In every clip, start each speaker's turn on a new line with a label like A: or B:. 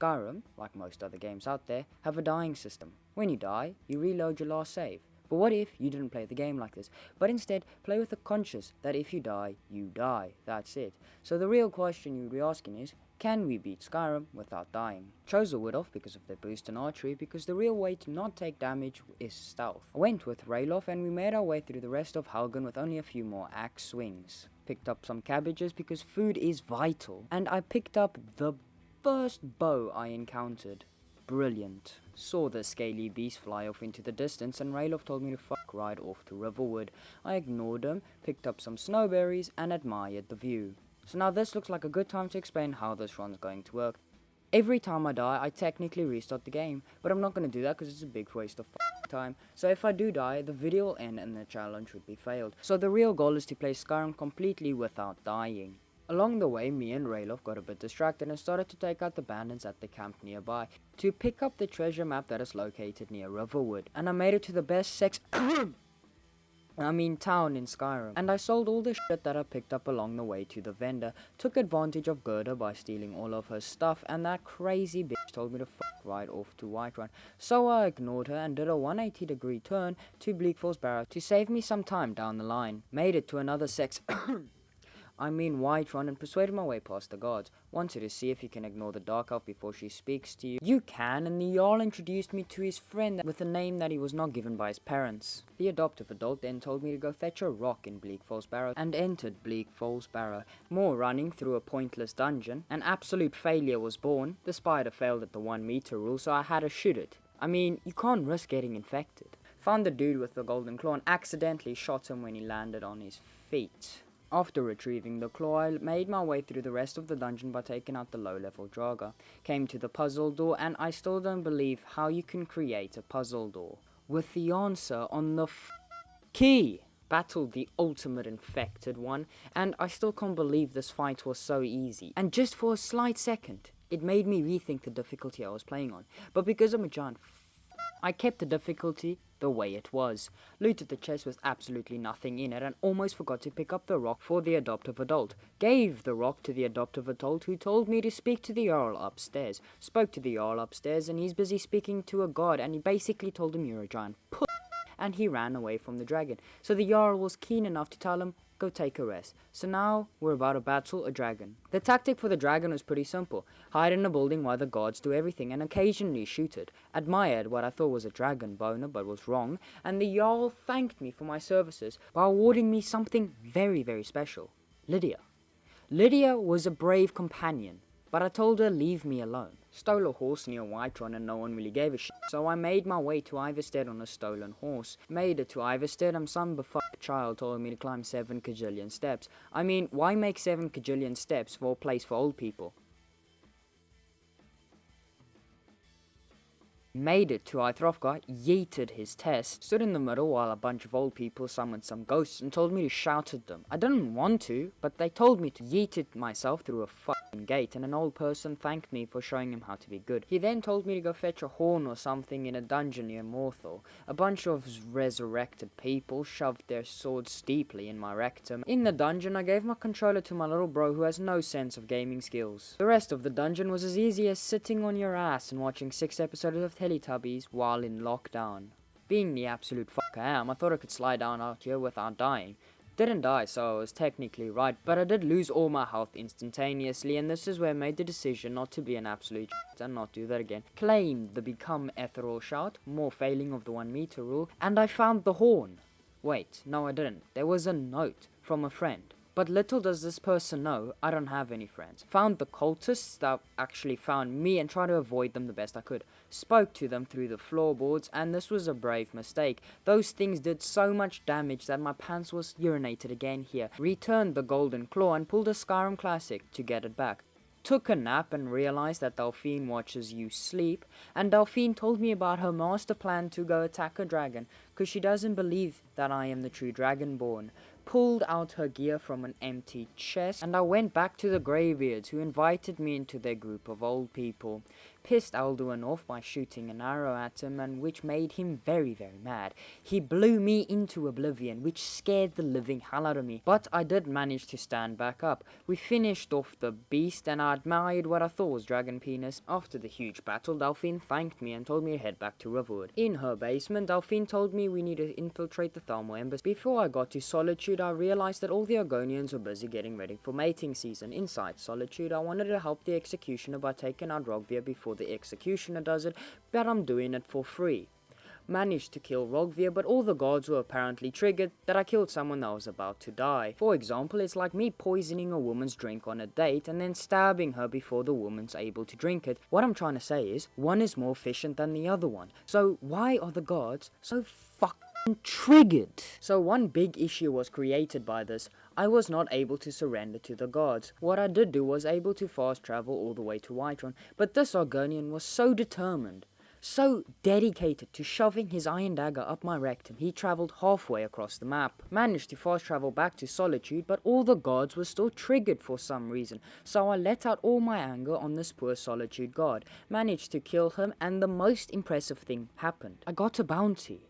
A: Skyrim, like most other games out there, have a dying system. When you die, you reload your last save. But what if you didn't play the game like this, but instead play with the conscious that if you die, you die. That's it. So the real question you'd be asking is, can we beat Skyrim without dying? Chose the Wood Elf because of their boost in archery, because the real way to not take damage is stealth. I went with Ralof and we made our way through the rest of Helgen with only a few more axe swings. Picked up some cabbages because food is vital, and I picked up the first bow I encountered. Brilliant. Saw the scaly beast fly off into the distance and Ralof told me to fuck right off to Riverwood. I ignored him, picked up some snowberries and admired the view. So now this looks like a good time to explain how this run's going to work. Every time I die, I technically restart the game, but I'm not going to do that because it's a big waste of time. So if I do die, the video will end and the challenge would be failed. So the real goal is to play Skyrim completely without dying. Along the way, me and Ralof got a bit distracted and started to take out the bandits at the camp nearby to pick up the treasure map that is located near Riverwood, and I made it to the best town in Skyrim, and I sold all the shit that I picked up along the way to the vendor, took advantage of Gerda by stealing all of her stuff, and that crazy bitch told me to fuck right off to Whiterun, so I ignored her and did a 180-degree turn to Bleakfall's Barrow to save me some time down the line. Made it to another Whiterun, and persuaded my way past the guards. Wanted to see if you can ignore the Dark Elf before she speaks to you. You can, and the Jarl introduced me to his friend with a name that he was not given by his parents. The adoptive adult then told me to go fetch a rock in Bleakfall's Barrow, and entered Bleakfall's Barrow. More running through a pointless dungeon. An absolute failure was born. The spider failed at the 1 meter rule, so I had to shoot it. You can't risk getting infected. Found the dude with the golden claw and accidentally shot him when he landed on his feet. After retrieving the claw, I made my way through the rest of the dungeon by taking out the low-level Draga. Came to the puzzle door, and I still don't believe how you can create a puzzle door with the answer on the key. Battled the ultimate infected one, and I still can't believe this fight was so easy. And just for a slight second, it made me rethink the difficulty I was playing on. But because I'm a giant I kept the difficulty the way it was. Looted the chest with absolutely nothing in it and almost forgot to pick up the rock for the adoptive adult. Gave the rock to the adoptive adult who told me to speak to the Jarl upstairs. Spoke to the Jarl upstairs and he's busy speaking to a god and he basically told him you're a giant puss, and he ran away from the dragon. So the Jarl was keen enough to tell him, go take a rest. So now we're about to battle a dragon. The tactic for the dragon was pretty simple. Hide in a building while the guards do everything and occasionally shoot it. Admired what I thought was a dragon boner but was wrong, and the Jarl thanked me for my services by awarding me something very, very special. Lydia. Lydia was a brave companion, but I told her leave me alone. Stole a horse near Whiterun and no one really gave a shit, so I made my way to Iverstead on a stolen horse. Made it to Iverstead and some befucked child told me to climb 7 kajillion steps. Why make 7 kajillion steps for a place for old people? Made it to Ithrovka, yeeted his test, stood in the middle while a bunch of old people summoned some ghosts and told me to shout at them. I didn't want to, but they told me to. Yeeted myself through a fucking gate and an old person thanked me for showing him how to be good. He then told me to go fetch a horn or something in a dungeon near Morthal. A bunch of resurrected people shoved their swords deeply in my rectum. In the dungeon I gave my controller to my little bro who has no sense of gaming skills. The rest of the dungeon was as easy as sitting on your ass and watching 6 episodes of Teletubbies while in lockdown. Being the absolute fuck I am, I thought I could slide down out here without dying. Didn't die, so I was technically right, but I did lose all my health instantaneously, and this is where I made the decision not to be an absolute shit and not do that again. Claimed the become ethereal shout, more failing of the 1 meter rule, and I found the horn. Wait, no I didn't. There was a note from a friend. But little does this person know, I don't have any friends. Found the cultists that actually found me and tried to avoid them the best I could. Spoke to them through the floorboards, and this was a brave mistake. Those things did so much damage that my pants was urinated again here. Returned the golden claw and pulled a Skyrim classic to get it back. Took a nap and realized that Delphine watches you sleep, and Delphine told me about her master plan to go attack a dragon, cause she doesn't believe that I am the true dragonborn. Pulled out her gear from an empty chest, and I went back to the Greybeards, who invited me into their group of old people. pissed Alduin off by shooting an arrow at him, and which made him very, very mad. He blew me into oblivion, which scared the living hell out of me, but I did manage to stand back up. We finished off the beast, and I admired what I thought was dragon penis. After the huge battle, Delphine thanked me and told me to head back to Riverwood. In her basement, Delphine told me we need to infiltrate the Thalmor Embassy. Before I got to Solitude, I realized that all the Argonians were busy getting ready for mating season. Inside Solitude, I wanted to help the executioner by taking out Rogvir before the executioner does it, but I'm doing it for free. Managed to kill Rogvir, but all the gods were apparently triggered that I killed someone that was about to die. For example, it's like me poisoning a woman's drink on a date and then stabbing her before the woman's able to drink it. What I'm trying to say is, one is more efficient than the other one. So why are the gods so fucking triggered? So one big issue was created by this. I was not able to surrender to the gods. What I did do was able to fast travel all the way to Whiterun, but this Argonian was so determined, so dedicated to shoving his iron dagger up my rectum, he travelled halfway across the map. Managed to fast travel back to Solitude, but all the gods were still triggered for some reason, so I let out all my anger on this poor Solitude god. Managed to kill him, and the most impressive thing happened. I got a bounty.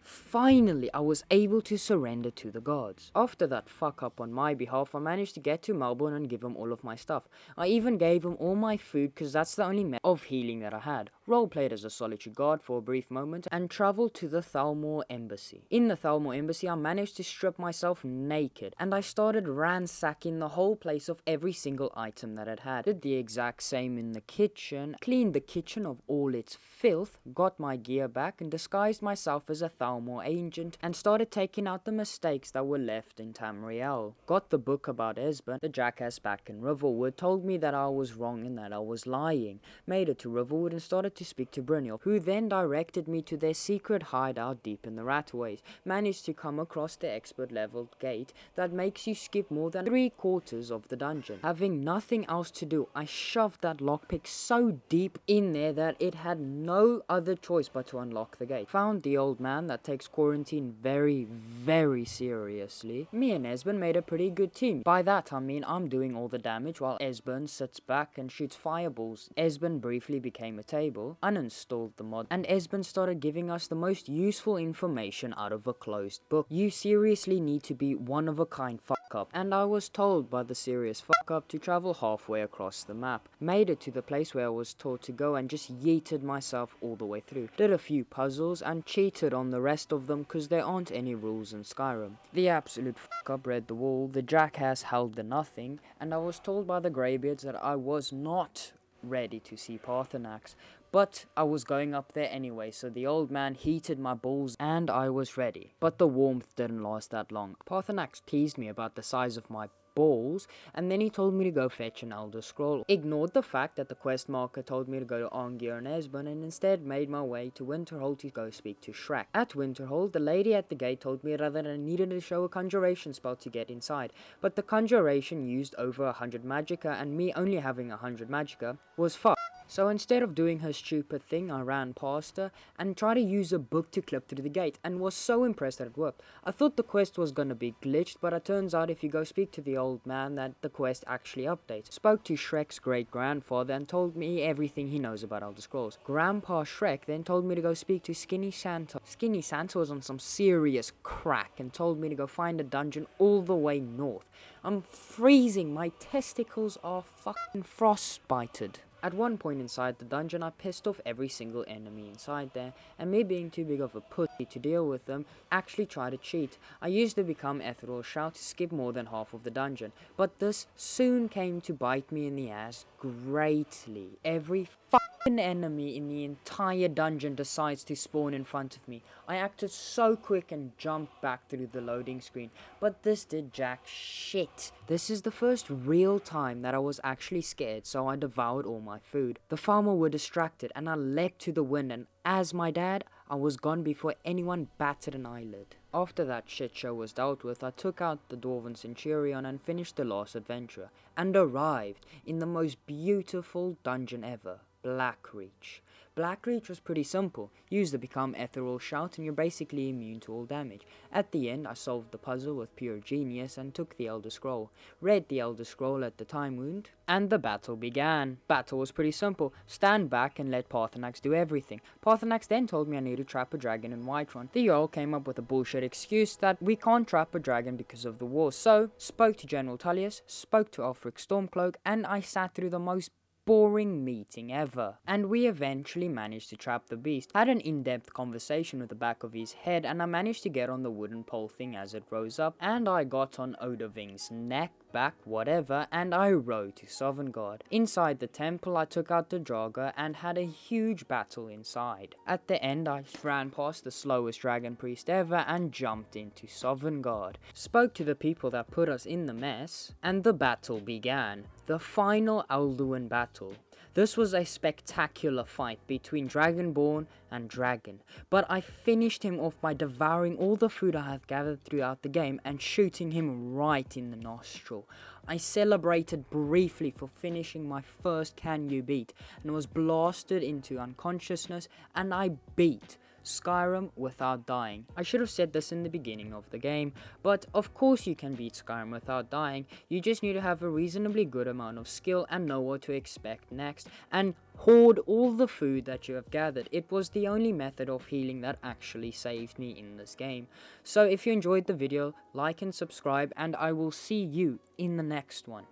A: Finally, I was able to surrender to the gods. After that fuck up on my behalf, I managed to get to Melbourne and give him all of my stuff. I even gave him all my food because that's the only method of healing that I had. Roleplayed as a Solitude guard for a brief moment and travelled to the Thalmor Embassy. In the Thalmor Embassy, I managed to strip myself naked and I started ransacking the whole place of every single item that it had. Did the exact same in the kitchen, cleaned the kitchen of all its filth, got my gear back and disguised myself as a Thalmor agent and started taking out the mistakes that were left in Tamriel. Got the book about Esben, the jackass back in Riverwood, told me that I was wrong and that I was lying. Made it to Riverwood and started to speak to Brynjolf, who then directed me to their secret hideout deep in the Ratways. Managed to come across the expert level gate that makes you skip more than 3/4 of the dungeon. Having nothing else to do, I shoved that lockpick so deep in there that it had no other choice but to unlock the gate. Found the old man that takes quarantine very, very seriously. Me and Esben made a pretty good team. By that I mean I'm doing all the damage while Esben sits back and shoots fireballs. Esben briefly became a table, uninstalled the mod, and Esben started giving us the most useful information out of a closed book. You seriously need to be one of a kind fuck up, and I was told by the serious fuck up to travel halfway across the map. Made it to the place where I was taught to go and just yeeted myself all the way through. Did a few puzzles and cheated on the rest of them because there aren't any rules in Skyrim. The absolute fuck up read the wall, the jackass held the nothing, and I was told by the greybeards that I was not ready to see Parthenax, but I was going up there anyway, so the old man heated my balls and I was ready. But the warmth didn't last that long. Parthenax teased me about the size of my balls, and then he told me to go fetch an Elder Scroll. Ignored the fact that the quest marker told me to go to Arngeir and Esben, and instead made my way to Winterhold to go speak to Shrek. At Winterhold, the lady at the gate told me that I needed to show a conjuration spell to get inside, but the conjuration used over 100 magicka, and me only having 100 magicka was fucked. So instead of doing her stupid thing, I ran past her and tried to use a book to clip through the gate, and was so impressed that it worked. I thought the quest was gonna be glitched, but it turns out if you go speak to the old man that the quest actually updates. Spoke to Shrek's great-grandfather and told me everything he knows about Elder Scrolls. Grandpa Shrek then told me to go speak to Skinny Santa. Skinny Santa was on some serious crack and told me to go find a dungeon all the way north. I'm freezing, my testicles are fucking frostbited. At one point inside the dungeon, I pissed off every single enemy inside there, and me being too big of a pussy to deal with them, actually tried to cheat. I used to become Ethereal Shout to skip more than half of the dungeon, but this soon came to bite me in the ass greatly. Every fucking enemy in the entire dungeon decides to spawn in front of me. I acted so quick and jumped back through the loading screen, but this did jack shit. This is the first real time that I was actually scared, so I devoured all my food. The farmer were distracted and I leapt to the wind, and as my dad, I was gone before anyone batted an eyelid. After that shit show was dealt with, I took out the Dwarven Centurion and finished the last adventure, and arrived in the most beautiful dungeon ever. Blackreach. Blackreach was pretty simple. Use the become ethereal shout and you're basically immune to all damage. At the end, I solved the puzzle with pure genius and took the Elder Scroll. Read the Elder Scroll at the time wound, and the battle began. Battle was pretty simple. Stand back and let Paarthurnax do everything. Paarthurnax then told me I need to trap a dragon in Whiterun. The Jarl came up with a bullshit excuse that we can't trap a dragon because of the war. So, spoke to General Tullius, spoke to Ulfric Stormcloak, and I sat through the most boring meeting ever. And we eventually managed to trap the beast. Had an in-depth conversation with the back of his head, and I managed to get on the wooden pole thing as it rose up, and I got on Odahving's neck, back, whatever, and I rode to Sovngarde. Inside the temple, I took out the Draugr and had a huge battle inside. At the end, I ran past the slowest dragon priest ever and jumped into Sovngarde. Spoke to the people that put us in the mess, and the battle began. The final Alduin battle. This was a spectacular fight between Dragonborn and Dragon, but I finished him off by devouring all the food I had gathered throughout the game and shooting him right in the nostril. I celebrated briefly for finishing my first Can You Beat and was blasted into unconsciousness, and I beat Skyrim Without Dying. I should have said this in the beginning of the game, but of course you can beat Skyrim without dying. You just need to have a reasonably good amount of skill and know what to expect next, and hoard all the food that you have gathered. It was the only method of healing that actually saved me in this game. So if you enjoyed the video, like and subscribe, and I will see you in the next one.